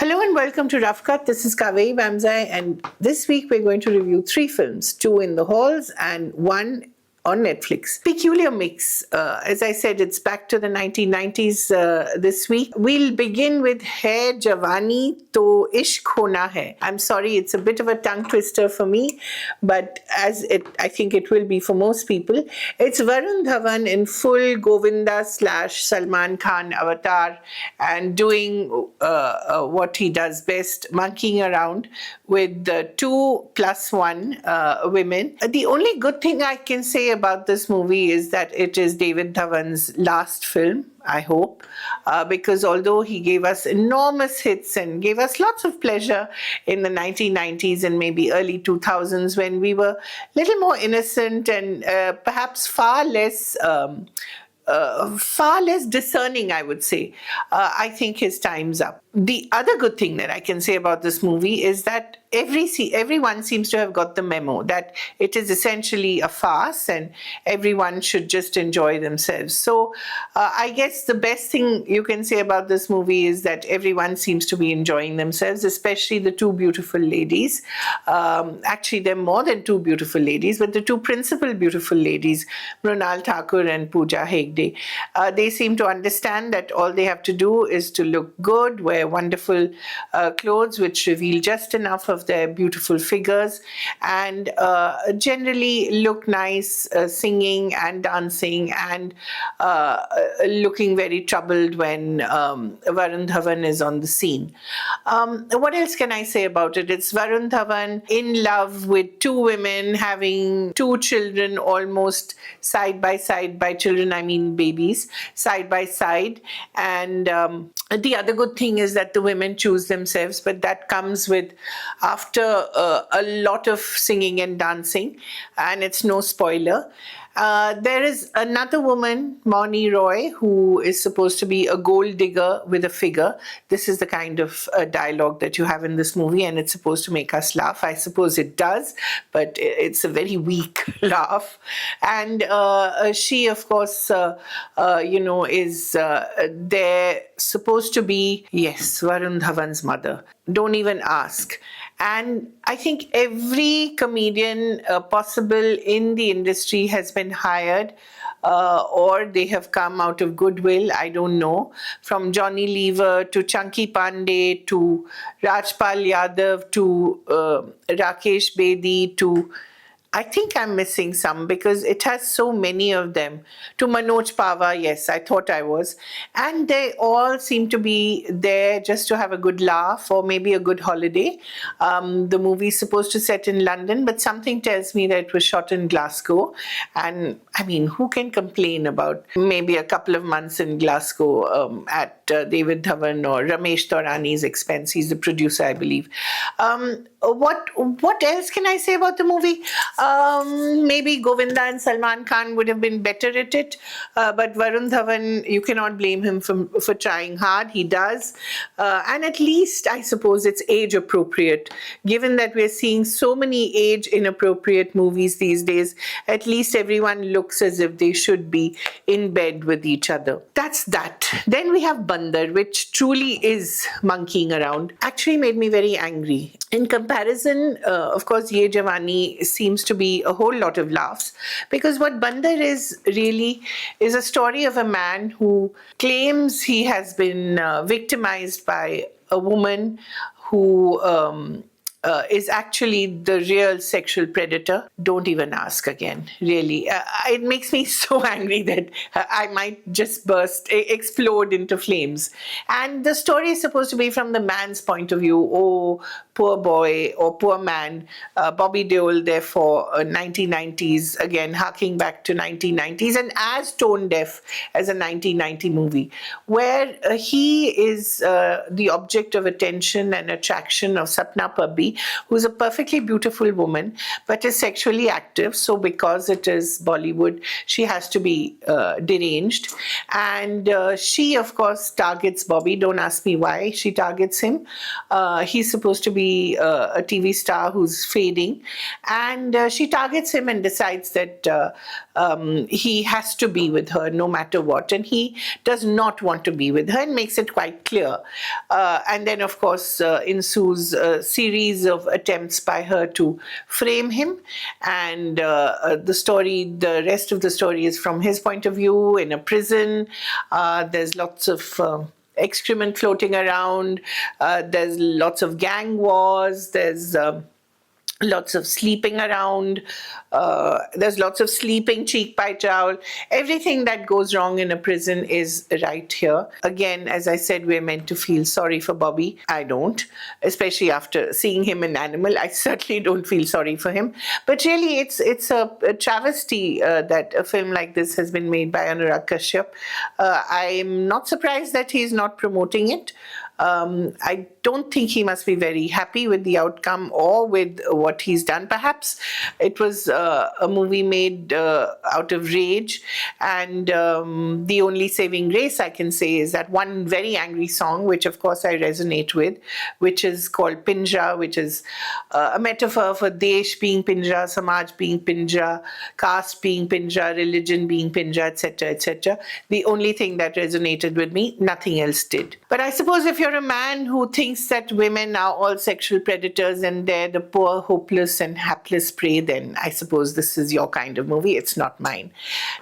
Hello and welcome to RoughCut. This is Kaveree Bamzai, and this week we're going to review 3 films, 2 in the halls and 1 on Netflix. Peculiar mix. As I said, it's back to the 1990s this week. We'll begin with Hai Jawaani To Ishq Hona Hai. I'm sorry, it's a bit of a tongue twister for me, but I think it will be for most people. It's Varun Dhawan in full Govinda / Salman Khan avatar and doing what he does best, monkeying around with 2+1 women. The only good thing I can say about this movie is that it is David Dhawan's last film, I hope, because although he gave us enormous hits and gave us lots of pleasure in the 1990s and maybe early 2000s when we were a little more innocent and perhaps far less discerning, I would say. I think his time's up. The other good thing that I can say about this movie is that everyone seems to have got the memo that it is essentially a farce and everyone should just enjoy themselves. So I guess the best thing you can say about this movie is that everyone seems to be enjoying themselves, especially the 2 beautiful ladies. Actually, there are more than 2 beautiful ladies, but the 2 principal beautiful ladies, Mrunal Thakur and Pooja Hegde, they seem to understand that all they have to do is to look good, wear wonderful clothes which reveal just enough of their beautiful figures, and generally look nice, singing and dancing and looking very troubled when Varun Dhawan is on the scene. What else can I say about it? It's Varun Dhawan in love with 2 women, having 2 children almost side by side. By children, I mean babies, side by side. And the other good thing is that the women choose themselves, but that comes with after a lot of singing and dancing, and it's no spoiler. There is another woman, Moni Roy, who is supposed to be a gold digger with a figure. This is the kind of dialogue that you have in this movie, and it's supposed to make us laugh. I suppose it does, but it's a very weak laugh. And she, of course, is there supposed to be, yes, Varun Dhawan's mother. Don't even ask. And I think every comedian possible in the industry has been hired or they have come out of goodwill, I don't know, from Johnny Lever to Chunky Pandey to Rajpal Yadav to Rakesh Bedi to, I think I'm missing some because it has so many of them. To Manoj Pava, yes, I thought I was. And they all seem to be there just to have a good laugh or maybe a good holiday. The movie's supposed to set in London, but something tells me that it was shot in Glasgow. And I mean, who can complain about maybe a couple of months in Glasgow at David Dhawan or Ramesh Taurani's expense? He's the producer, I believe. What else can I say about the movie? Maybe Govinda and Salman Khan would have been better at it, but Varun Dhawan, you cannot blame him for trying hard. He does, and at least I suppose it's age appropriate. Given that we're seeing so many age inappropriate movies these days, at least everyone looks as if they should be in bed with each other. That's that. Then we have Bandar, which truly is monkeying around. Actually made me very angry. In comparison, of course, Ye Jawaani seems to be a whole lot of laughs, because what Bandar is really is a story of a man who claims he has been victimized by a woman who is actually the real sexual predator. Don't even ask again, really. It makes me so angry that I might just explode into flames. And the story is supposed to be from the man's point of view. Oh, poor boy or poor man. Bobby Deol, therefore, 1990s, again, harking back to 1990s, and as tone deaf as a 1990 movie, where he is the object of attention and attraction of Sapna Pabbi, who's a perfectly beautiful woman, but is sexually active. So because it is Bollywood, she has to be deranged. And she, of course, targets Bobby. Don't ask me why she targets him. He's supposed to be a TV star who's fading. And she targets him and decides that he has to be with her no matter what, and he does not want to be with her and makes it quite clear. And then, of course, ensues a series of attempts by her to frame him, and the rest of the story is from his point of view in a prison. There's lots of excrement floating around. There's lots of gang wars. There's lots of sleeping around. There's lots of sleeping, cheek by jowl. Everything that goes wrong in a prison is right here. Again, as I said, we're meant to feel sorry for Bobby. I don't, especially after seeing him in Animal. I certainly don't feel sorry for him. But really, it's a travesty that a film like this has been made by Anurag Kashyap. I'm not surprised that he's not promoting it. I don't think he must be very happy with the outcome or with what he's done. Perhaps it was a movie made out of rage, and the only saving grace I can say is that one very angry song, which of course I resonate with, which is called Pinja, which is a metaphor for Desh being Pinja, Samaj being Pinja, caste being Pinja, religion being Pinja, etc., etc. The only thing that resonated with me, nothing else did. But I suppose if you're a man who thinks that women are all sexual predators and they're the poor, hopeless and hapless prey, then I suppose this is your kind of movie. It's not mine.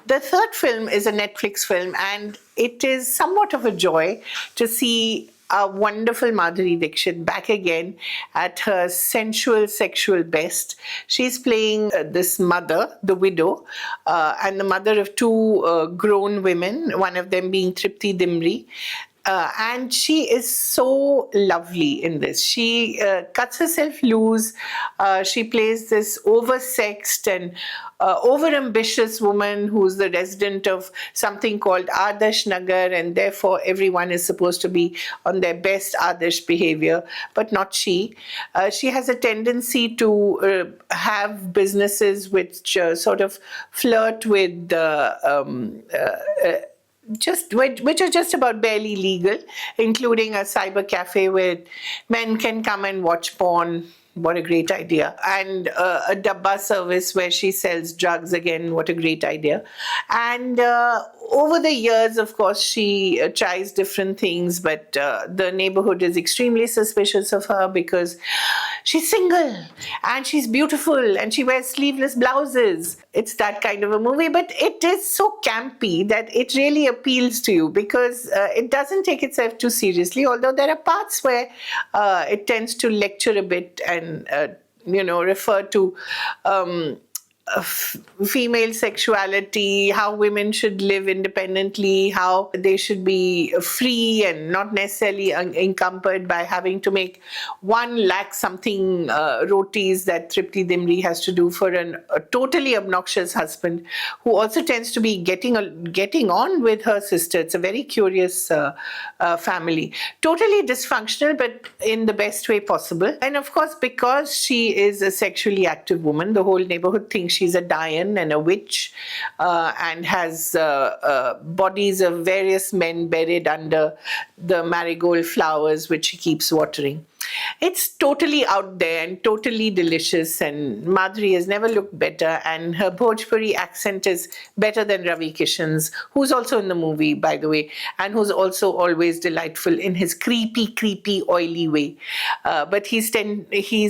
The third film is a Netflix film, and it is somewhat of a joy to see a wonderful Madhuri Dixit back again at her sensual, sexual best. She's playing this mother, the widow, and the mother of two grown women, one of them being Tripti Dimri. And she is so lovely in this. She cuts herself loose. She plays this oversexed and overambitious woman who's the resident of something called Adarsh Nagar, and therefore everyone is supposed to be on their best Adarsh behavior, but not she. She has a tendency to have businesses which sort of flirt with which are just about barely legal, including a cyber cafe where men can come and watch porn. What a great idea. And a dabba service where she sells drugs. Again, what a great idea. And over the years, of course, she tries different things, but the neighborhood is extremely suspicious of her because she's single and she's beautiful and she wears sleeveless blouses. It's that kind of a movie, but it is so campy that it really appeals to you because it doesn't take itself too seriously, although there are parts where it tends to lecture a bit and refer to female sexuality, how women should live independently, how they should be free and not necessarily encumbered by having to make 1 lakh something rotis that Tripti Dimri has to do for a totally obnoxious husband who also tends to be getting on with her sister. It's a very curious family. Totally dysfunctional, but in the best way possible. And of course, because she is a sexually active woman, the whole neighborhood thinks she's a Dian and a witch and has bodies of various men buried under the marigold flowers which she keeps watering. It's totally out there and totally delicious, and Madhuri has never looked better, and her Bhojpuri accent is better than Ravi Kishan's, who's also in the movie, by the way, and who's also always delightful in his creepy, oily way. But he's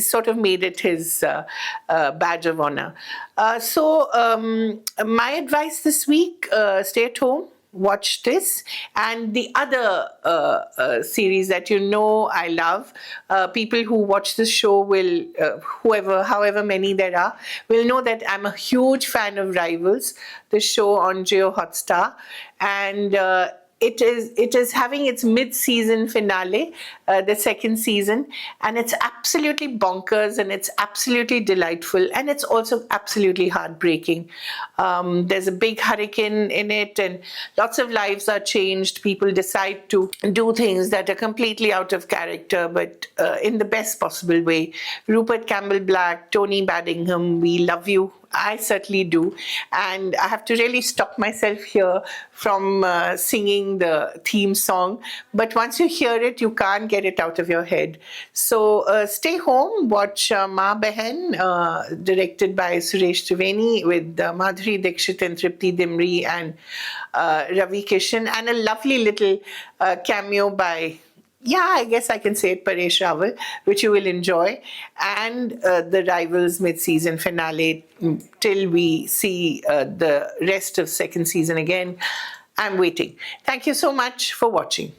sort of made it his badge of honor. So my advice this week, stay at home. Watch this and the other series that I love. People who watch this show will, however many there are, will know that I'm a huge fan of Rivals, the show on Jio Hotstar, and it is having its mid-season finale, the second season, and it's absolutely bonkers and it's absolutely delightful and it's also absolutely heartbreaking. There's a big hurricane in it and lots of lives are changed. People decide to do things that are completely out of character, but in the best possible way. Rupert Campbell-Black, Tony Baddingham, we love you I certainly do. And I have to really stop myself here from singing the theme song. But once you hear it, you can't get it out of your head. So stay home, watch Maa Behen, directed by Suresh Triveni, with Madhuri Dixit and Tripti Dimri and Ravi Kishan, and a lovely little cameo by, yeah, I guess I can say it, Paresh Rawal, which you will enjoy, and the Rivals mid-season finale till we see the rest of second season again. I'm waiting. Thank you so much for watching.